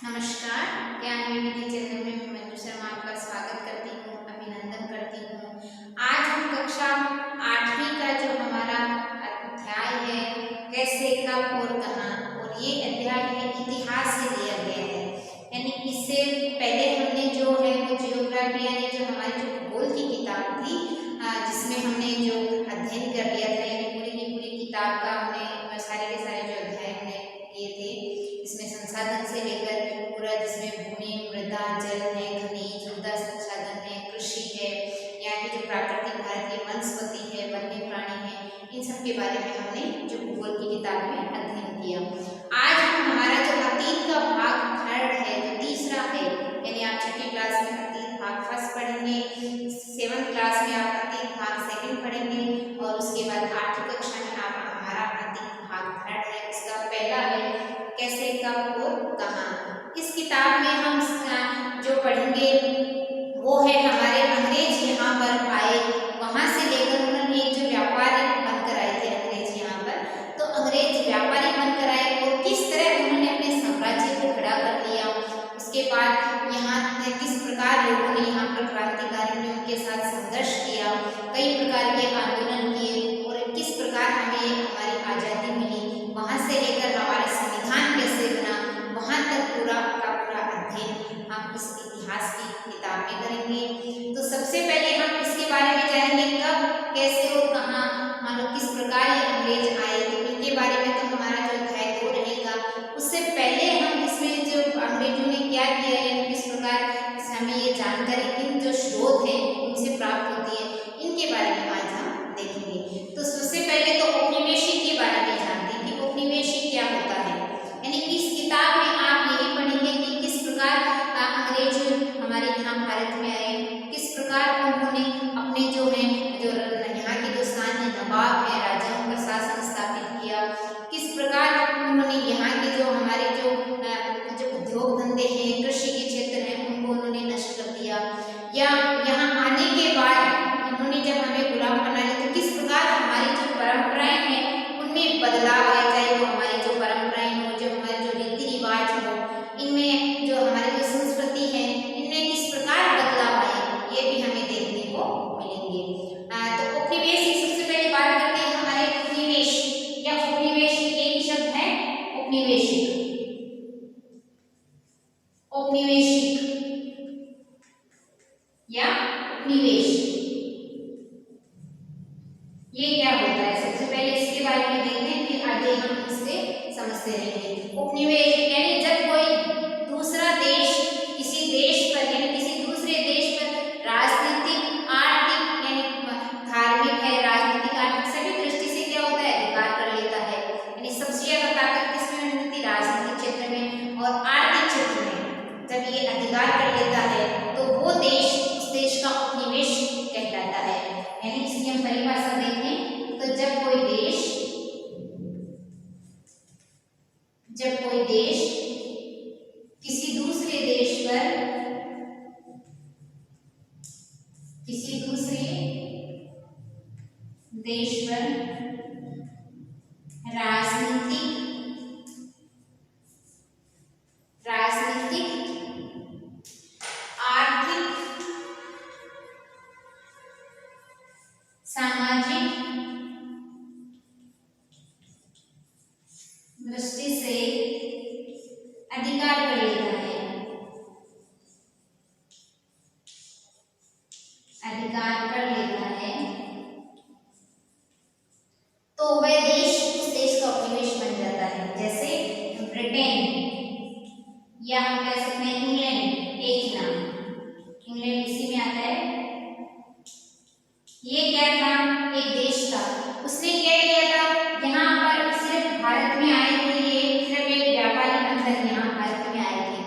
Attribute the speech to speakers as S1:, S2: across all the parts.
S1: नमस्कार। ज्ञान विविधि चैनल में मैं मंजू शर्मा आपका स्वागत करती हूँ, अभिनंदन करती हूँ। आज हम कक्षा 8वीं का जो हमारा अध्याय है कैसे कब और कहाँ, और ये अध्याय है इतिहास से लिया गया है। यानी इससे पहले हमने जो है वो जियोग्राफी यानी जो हमारी जो भूगोल की किताब थी जिसमें हमने जो अध्ययन कर लिया था, यानी पूरी की पूरी किताब का हमने सारे के सारे जो अध्याय हमने किए थे, इसमें संसाधन से लेकर पूरा जिसमें भूमि, मृदा, जल है, खनिज, मृदा संसाधन है, कृषि है, यहाँ की जो प्राकृतिक भारत की वनस्पति है, वन्य प्राणी है, इन सब के बारे में हमने जो भूगोल की किताब में अध्ययन किया। आज हम हमारा जो अतीत का भाग थर्ड है, जो तीसरा है, यानी आप छठी क्लास में अतीत भाग फर्स्ट पढ़ेंगे, 7th क्लास में आप अतीत भाग सेकंड पढ़ेंगे, और उसके बाद 8वीं कक्षा में आप हमारा अतीत भाग थर्ड है, उसका पहला है कैसे कब और कहाँ। इस किताब में हम जो पढ़ेंगे वो है हमारे अंग्रेज यहाँ पर आए, वहां से लेकर उन्होंने एक जो व्यापारी बनकर आए थे अंग्रेज यहाँ पर, तो अंग्रेज व्यापारी बनकर आए और किस तरह उन्होंने अपने साम्राज्य को खड़ा कर लिया। उसके बाद यहाँ किस प्रकार लोगों ने यहाँ पर क्रांतिकारियों ने उनके साथ संघर्ष किया, कई प्रकार के आंदोलन किए, और किस प्रकार हमें हमारी आज़ादी मिली, वहां से लेकर हमारा संविधान कैसे बना, वहां तक पूरा का पूरा अध्ययन हम इस इतिहास की किताब में करेंगे। तो सबसे पहले हम इसके बारे में जानेंगे कब, कैसे और कहाँ, मान लो किस प्रकार ये अंग्रेज आए, तो इनके बारे में तो हमारा जो अध्याय 2 रहेगा। उससे पहले हम इसमें जो अंग्रेजों ने क्या किया है, किस प्रकार हमें ये जानकारी किन जो स्रोत हैं उनसे प्राप्त होती है, इनके बारे में आज हम देखेंगे। तो सबसे पहले तो औपनिवेशिक के बारे में जानते हैं कि औपनिवेशिक क्या होता है। यानी इस किताब में आप यही पढ़ेंगे कि किस प्रकार अंग्रेज हमारे यहाँ भारत में आए, किस प्रकार उन्होंने अपने जो है जो यहाँ के जो स्थानीय नवाब है, राजाओं का शासन स्थापित किया, किस प्रकार उन्होंने यहाँ के जो हमारे जो उद्योग धंधे हैं, कृषि के क्षेत्र हैं, उनको उन्होंने नष्ट कर दिया, या यहाँ आने के बाद उन्होंने जब हमें गुलाम बना लिया तो किस प्रकार हमारी जो परंपराएं हैं उनमें बदलाव आया, चाहे वो हमारी जो परंपराएं हो, जो हमारे जो रीति रिवाज हो, इनमें जो हमारी जो संस्कृति है इनमें किस प्रकार बदलाव आए, ये भी हमें देखने को मिलेंगे। तो उपनिवेश की सबसे पहले बात करते हैं हमारे उपनिवेश या उपनिवेशिक, एक ही शब्द है उपनिवेशिक। औपनिवेशिक या उपनिवेश ये क्या होता है, सबसे पहले इसके बारे में देखते हैं, फिर आगे हम इससे समझते रहेंगे। उपनिवेश यानी जब कोई दूसरा देश किसी देश पर यानी किसी दूसरे देश पर राजनीतिक, आर्थिक यानी धार्मिक है, राजनीतिक, आर्थिक सभी दृष्टि से क्या होता है, अधिकार कर लेता है। यानी सबसे ज्यादा ताकत किसमें मिलती, राजनीतिक क्षेत्र में और आर्थिक क्षेत्र में जब ये अधिकार कर लेता है तो वो देश उस देश का उपनिवेश कहलाता है। यानी इसकी हम परिभाषा देखें तो जब कोई देश किसी दूसरे देश पर राजनीतिक, आर्थिक, सामाजिक दृष्टि से अधिकार कर लेता है, तो वह देश उस देश का उपनिवेश बन जाता है। जैसे ब्रिटेन या हम कह सकते हैं इंग्लैंड, एक ही नाम, इंग्लैंड इसी में आता है। ये क्या था, एक देश था, उसने क्या किया था, यहाँ पर सिर्फ भारत में आए थे, ये सिर्फ एक व्यापारी बनकर यहाँ भारत में आए थे,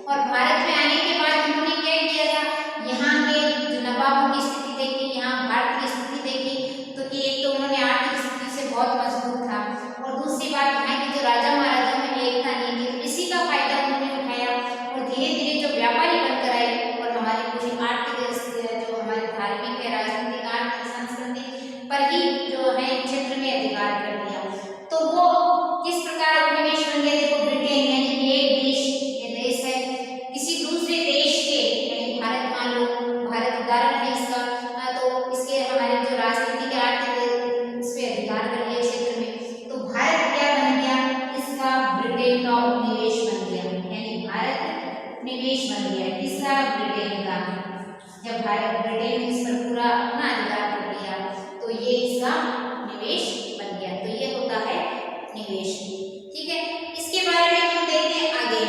S1: और भारत में आने के बाद उन्होंने क्या किया था, यहाँ के जो नवाबों की स्थिति देखी, यहाँ भारत की स्थिति देखी, तो एक तो उन्होंने आर्थिक स्थिति से बहुत मजबूत था, और दूसरी बात यहाँ के जो राजा महाराजा में एकता नहीं थी, तो इसी का फायदा उन्होंने उठाया और धीरे धीरे जो व्यापारी बनकर आए और हमारी पूरी आर्थिक जो हमारी धार्मिक है, राजनीतिक, आर्थिक, सांस्कृतिक पर ही जो है क्षेत्र में अधिकार कर दिया। तो वो किस प्रकार उपनिवेश बन गए, देखो ब्रिटेन यानी एक देश, ये देश है निवेश बन गया। किसका? ब्रिटेन का। जब भारत ब्रिटेन ने इस पर पूरा अपना अधिकार कर लिया तो ये इसका निवेश बन गया। तो ये होता है निवेश। ठीक है, इसके बारे में हम देखते हैं आगे।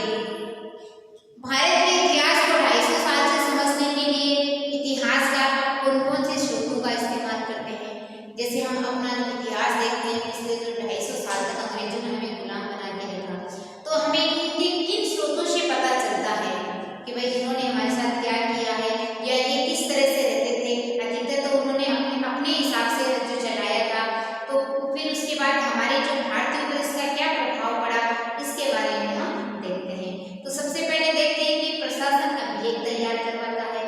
S1: भारत के इतिहास को 250 साल से समझने के लिए इतिहासकार कौन कौन से स्रोतों का इस्तेमाल करते हैं। जैसे हम अपना जो इतिहास देखते हैं, पिछले जो 250 साल तक अंग्रेजों ने हमें गुलाम बना के रखा, तो हमें किन स्रोतों से पता चलता है कि भाई इन्होंने हमारे साथ क्या किया है या ये किस तरह से रहते थे। अधिकतर तो उन्होंने अपने हिसाब से जो चलाया था। तो फिर उसके बाद हमारे जो भारतीयों पर इसका क्या प्रभाव पड़ा, इसके बारे में हम देखते हैं। तो सबसे पहले देखते हैं कि प्रशासन अभिलेख तैयार करवाता है।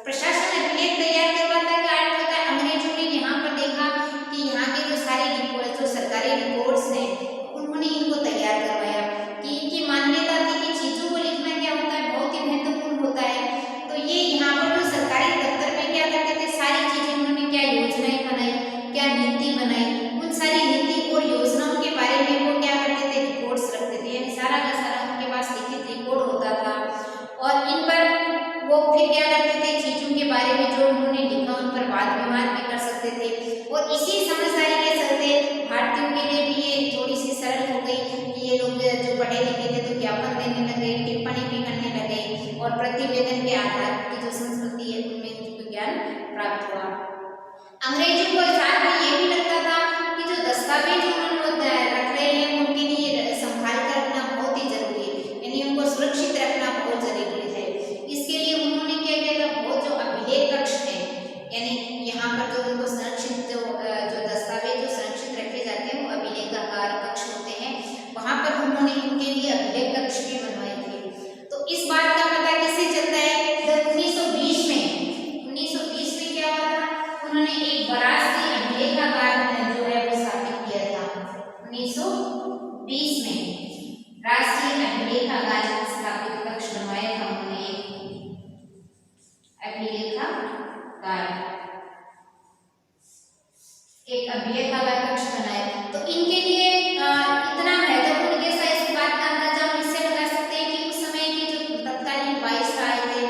S1: प्रशासन अभिलेख तैयार करवाता का अर्थ होता है अंग्रेजों ने यहाँ पर देखा कि यहाँ के जो सारे रिपोर्ट, जो सरकारी रिपोर्ट्स हैं, उन्होंने इनको तैयार करवाया कि इनकी मान्यता थी कि चीजों को लिखना क्या होता है, बहुत ही महत्वपूर्ण होता है। तो ये यहाँ पर जो सरकारी दफ्तर में क्या करते थे, सारी चीजें उन्होंने क्या योजनाएं बनाई, क्या नीति बनाई, उन सारी नीति और योजनाओं के बारे में वो क्या करते थे, रिपोर्ट्स रखते थे। यानी सारा का सारा उनके पास लिखित रिपोर्ट होता था और इन पर वो फिर क्या करते थे, चीजों के बारे में जो उन्होंने लिखा उन पर वाद विवाद भी कर सकते थे। और इसी समझदारी के चलते भारतीयों के लिए भी ये थोड़ी सी सरल हो गई कि ये लोग जो पढ़े लिखे थे तो ज्ञापन देने लगे, टिप्पणी भी करने लगे और प्रतिवेदन के आधार की जो संस्कृति है उनमें उनको ज्ञान प्राप्त हुआ। अंग्रेजों को साथ में ये भी लगता था कि जो दस्तावेज उन्होंने रख रहे हैं उनके लिए संभाल कर रखना बहुत ही जरूरी है, यानी उनको सुरक्षित रखना बहुत जरूरी है। इसके लिए उन्होंने क्या किया था, बहुत जो अभिलेख कक्ष है, यानी यहाँ पर जो उनको संरक्षित जो दस्तावेज जो संरक्षित रखे जाते हैं वो अभिलेखागार कक्ष होते हैं, वहां पर उन्होंने उनके लिए अभिलेख कक्ष भी बनवाए थे। तो इस बात का पता किससे चलता है, जब 1920 में क्या हुआ था, उन्होंने एक विरासती अभिलेखागार जो है वो स्थापित किया था। 1920 में राष्ट्रीय अभिलेखागार स्थापित कक्ष बनवाया था उन्होंने, एक अभिलेखागार कक्ष बनाया। तो इनके लिए इतना महत्वपूर्ण कैसा, इस बात का अंदाजा हम इससे लगा सकते हैं कि उस समय के जो तत्कालीन वाइसराय थे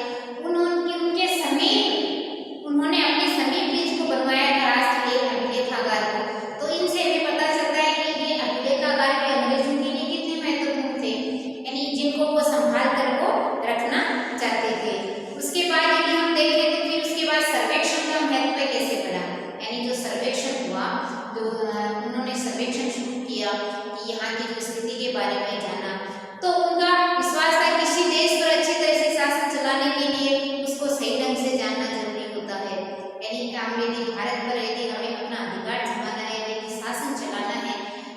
S1: उनके समीप उन्होंने अपने समीप इसको बनवाया था राष्ट्रीय अभिलेखागार को। तो इनसे हमें पता चलता है कि ये अभिलेखागार के अंग्रेजों के लिए कितने महत्वपूर्ण थे, यानी जिनको वो संभाल कर वो रखना चाहते थे। उसके बाद यदि हम देखें तो फिर उसके बाद सर्वेक्षण का महत्व कैसे बढ़ा, यानी जो सर्वेक्षण हुआ, जो उन्होंने सर्वेक्षण शुरू किया कि यहाँ की जो स्थिति के बारे में जाना, तो उनका विश्वास था किसी देश पर अच्छी तरह से शासन चलाने के लिए उसको सही ढंग से जानना जरूरी होता है। यानी यदि भारत पर यदि हमें अपना अधिकार जमाना है, यदि शासन चलाना है,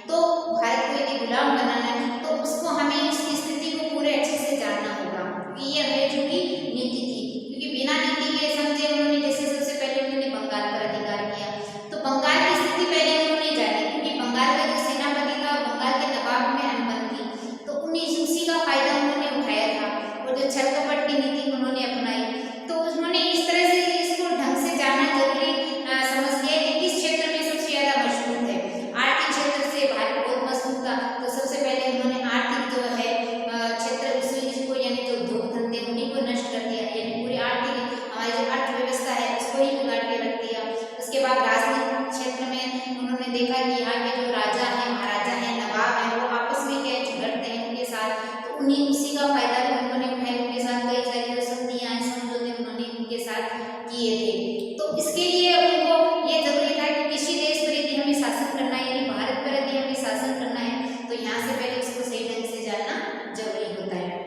S1: तो भारत को यदि गुलाम बनाना है, तो उसको हमें उसकी स्थिति को पूरे अच्छे से जानना होगा। क्योंकि ये अंग्रेजों की नीति थी, क्योंकि बिना नीति के समझे उन्होंने जैसे सबसे पहले उन्होंने बंगाल पर अधिकार किया, तो बंगाल की स्थिति पहले उन्होंने जानी, क्योंकि बंगाल का जो सेनापति था बंगाल के नवाब में अनबन थी, तो उसी का फायदा उन्होंने उठाया था और जो छल कपट की नीति उन्होंने अपनाई। तो उन्होंने इस तरह से इसको ढंग से जानना जरूरी समझ लिया कि किस क्षेत्र में सबसे ज्यादा मजबूत है। आर्थिक क्षेत्र से भारत बहुत मजबूत था, तो सबसे पहले उन्होंने आर्थिक जो है क्षेत्र उसको यानी जो उद्योग धंधे उन्हीं को नष्ट कर दिया, यानी पूरी आर्थिक हमारी जो अर्थव्यवस्था है उसको ही बिगाड़ के रख दिया। उसके बाद राजनीतिक क्षेत्र में उन्होंने देखा कि यहाँ के जो राजा है, महाराजा है, नवाब है, वो आपस में क्या झगड़ते हैं उनके साथ, तो उसी का फायदा भी उन्होंने उठाया, उनके साथ कई सारी जो संधियां समझौते उन्होंने उनके साथ किए थे। तो इसके लिए उनको ये जरूरी था कि किसी देश पर यदि हमें शासन करना है, यानी भारत पर यदि हमें शासन करना है, तो यहाँ से पहले उसको सही ढंग से जानना जरूरी होता है।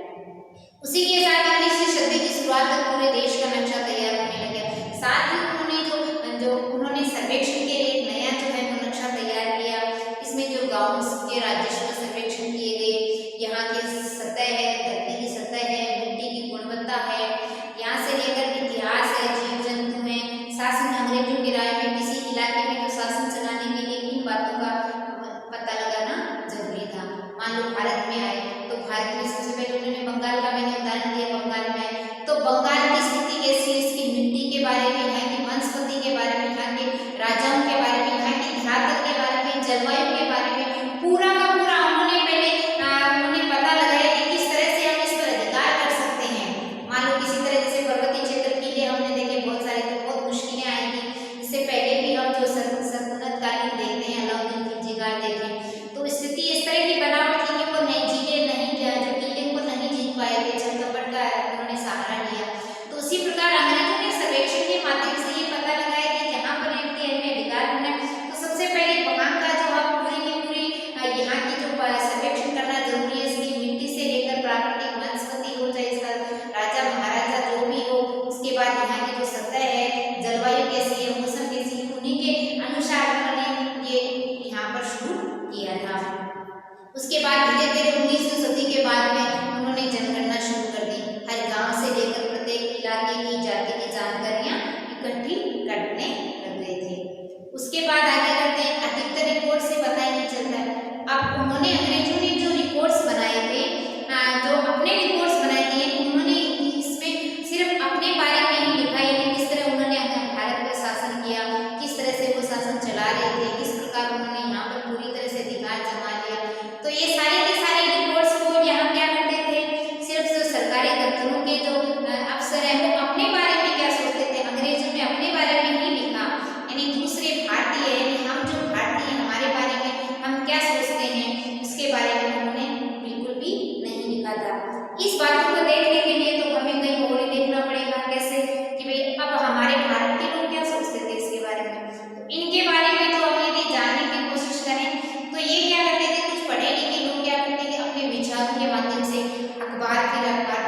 S1: उसी के साथ 19वीं सदी की शुरुआत तक पूरे देश का नक्शा तैयार होने लगा। साथ ही उन्होंने सर्वेक्षण के लिए एक नया जो है वो नक्शा तैयार किया। इसमें जो गाँव के राजस्व सर्वेक्षण किए गए, यहाँ की सतह है, धरती की सतह है, मिट्टी की गुणवत्ता है, यहाँ से लेकर इतिहास है, जीव जंतु है, शासन अंग्रेजों की राय में किसी इलाके में जो शासन चलाने के लिए इन बातों का पता लगाना जरूरी था। मान लो भारत में आए, तो भारत में सबसे पहले उन्होंने बंगाल का मैंने उदाहरण दिया, बंगाल में तो बंगाल सहारा लिया। तो उसी प्रकार अंग्रेजों ने सर्वेक्षण के माध्यम से ये पता लगाया कि जहाँ पर व्यक्ति में अधिकार होना है, तो सबसे पहले वहाँ का जो है पूरी की पूरी यहाँ की जो सर्वेक्षण करना जरूरी है। इसकी मिट्टी से लेकर प्राकृतिक वनस्पति हो, चाहे इसका राजा महाराजा जो भी हो, उसके बाद यहाँ की जो सतह है, जलवायु कैसी है, मौसम कैसी है, उन्हीं के अनुसार उन्होंने ये यहाँ पर शुरू किया था। उसके बाद धीरे धीरे 19वीं सदी के बाद में उन्होंने जनगणना शुरू कर दी। हर गांव से लेकर प्रत्येक इलाके की जाति की जानकारियां इकट्ठी करने लग गए थे। उसके बाद आगे करते हैं, अधिकतर रिपोर्ट से पता ही नहीं चलता है। अब उन्होंने अंग्रेजों ने जो रिपोर्ट्स बनाए थे, जो अपने रिपोर्ट्स बनाए थे, उन्होंने इसमें सिर्फ अपने बारे में ही लिखा है कि किस तरह उन्होंने भारत पर शासन किया, किस तरह से वो शासन चला रहे थे, किस प्रकार उन्होंने यहाँ पर पूरी तरह से अधिकार जमा लिया। तो ये सारे के सारे रिपोर्ट्स को यहाँ क्या करते थे, सिर्फ जो सरकारी दफ्तरों के जो अफसर हैं वो अपने बारे में क्या सोचते थे, अंग्रेजों ने अपने बारे में ही लिखा। यानी दूसरे भारतीय, यानी हम जो भारतीय, हमारे बारे में हम क्या सोचते हैं, उसके बारे में उन्होंने बिल्कुल भी नहीं लिखा था। इस बातों को देखने के लिए तो हमें कहीं और ही देखना पड़ेगा, कैसे कि भाई अब हमारे भारत के लोग क्या सोचते थे इसके बारे में। तो इनके बारे में तो हम यदि जानने की कोशिश करें तो ये क्या करते थे, कुछ पढ़े लिखे लोग क्या करते थे, अपने विचारों के माध्यम से अखबार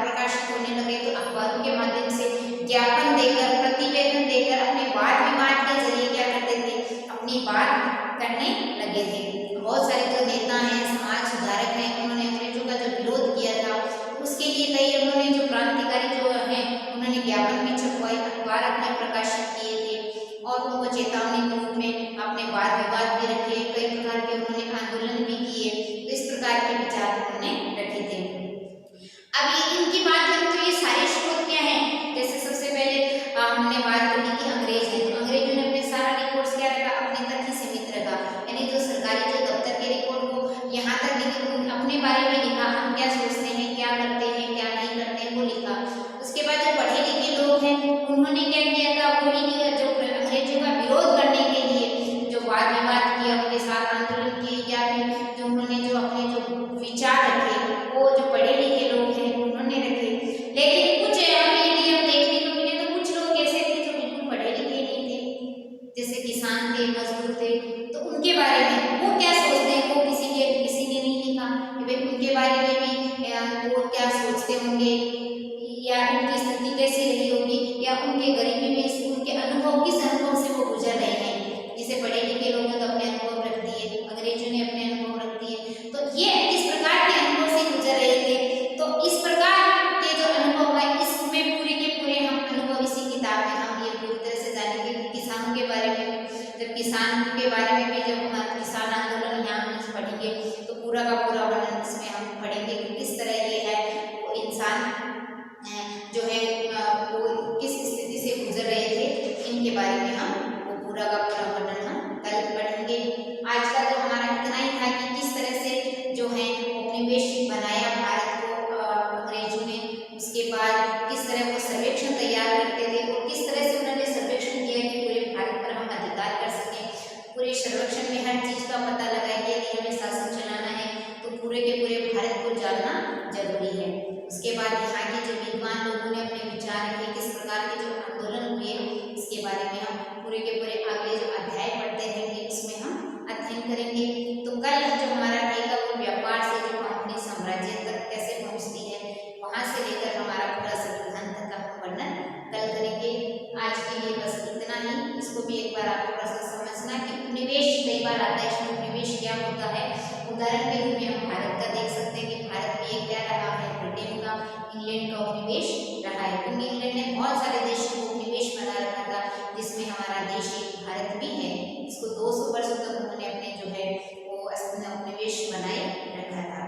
S1: प्रकाशित होने लगे तो अखबारों के माध्यम से ज्ञापन देकर, प्रतिवेदन देकर अपने वाद विवाद के जरिए क्या करते थे, अपनी बात करने लगे थे। बहुत सारे जो नेता हैं, समाज सुधारक हैं, उन्होंने अंग्रेजों का जो विरोध किया था उसके लिए कई उन्होंने जो क्रांतिकारी जो हैं उन्होंने ज्ञापन भी छपवाए, अखबार अपने प्रकाशित किए थे और उनको चेतावनी के रूप में अपने वाद विवाद भी रखे, कई प्रकार के उन्होंने आंदोलन भी किए। तो इस प्रकार के विचार उन्होंने रखे थे। अब ये इनकी बात करें तो ये सारे स्रोत क्या हैं, जैसे सबसे पहले हमने बात करी कि अंग्रेज हैं, तो अंग्रेजों ने अपने सारा रिपोर्ट्स क्या रखा, अपने तक ही सीमित रखा। यानी जो सरकारी जो दफ्तर के रिपोर्ट को यहाँ तक अपने बारे में लिखा, हम क्या सोचते हैं, क्या करते हैं, क्या नहीं करते हैं, वो लिखा। उसके बाद जो पढ़े लिखे लोग हैं उन्होंने क्या किया था, वही जो अंग्रेजों का विरोध करने के लिए जो वाद विवाद किया, उनके साथ आंदोलन किए, या फिर जो उन्होंने जो अपने जो विचार रखे वो जो पढ़े लिखे लोग हैं उन्होंने रखे। लेकिन कुछ हमें यदि हम देखने को मिले तो कुछ लोग ऐसे थे जो बिल्कुल पढ़े लिखे नहीं थे, जैसे किसान थे, मजदूर थे। तो उनके बारे में वो क्या सोचते हैं, वो किसी ने नहीं लिखा कि भाई उनके बारे में भी वो क्या सोचते होंगे, या उनकी स्थिति कैसी रही होगी, या उनके गरीबी में उनके अनुभव, किस अनुभव से वो गुजर रहे हैं। जिसे पढ़े लिखे लोग तो अपने अनुभव रख दिए, अंग्रेजों ने अपने अनुभव रख दिए। तो ये इस प्रकार के अनुभव से गुजर रहे थे। तो इस प्रकार के जो अनुभव है, इसमें पूरे के पूरे हम अनुभव इसी किताब में हम ये पूरी तरह से जानेंगे। किसानों के बारे में, जब किसान के बारे में भी जब किसान आंदोलन यहाँ हम पढ़ेंगे तो पूरा का पूरा वर्णन इसमें हम पढ़ेंगे कि किस तरह ये है, वो इंसान जो है वो किस स्थिति से गुजर रहे थे, इनके बारे में हम वो पूरा का पूरा वर्णन हम कल पढ़ेंगे। आज का तो हमारा इतना ही था कि किस तरह से जो है उपनिवेश बनाया भारत को अंग्रेजों ने, उसके बाद किस तरह वो सर्वेक्षण तैयार करते थे और किस तरह से उन्होंने सर्वेक्षण किया कि पूरे भारत पर हम अधिकार कर सकें। पूरे सर्वेक्षण में हर चीज़ का पता लगाया कि यदि हमें शासन चलाना है तो पूरे के पूरे भारत को जानना जरूरी है। उसके बाद यहाँ के जो विद्वान लोगों ने अपने विचार रखे, किस प्रकार के जो आंदोलन हुए, इसके बारे में हम पूरे के पूरे आगे जो अध्याय पढ़ते रहेंगे उसमें हम अध्ययन करेंगे। तो कल जो हमारा रहेगा वो व्यापार से जो कंपनी साम्राज्य तक कैसे पहुँचती है, वहाँ से लेकर हमारा पूरा संविधान तक का वर्णन कल करेंगे। आज के लिए बस इतना ही। इसको भी एक बार आप थोड़ा सा समझना कि उपनिवेश कई बार आता है, इसमें उपनिवेश क्या होता है। उदाहरण के रूप में हम भारत का देख सकते हैं कि भारत में एक क्या रहा है, ब्रिटेन का, इंग्लैंड का उपनिवेश रहा है, क्योंकि इंग्लैंड ने बहुत सारे देशों को उपनिवेश बना रखा था, जिसमें हमारा देश एक भारत भी है। इसको 200 वर्षों तक उन्होंने अपने जो है वो उपनिवेश बनाए रखा था।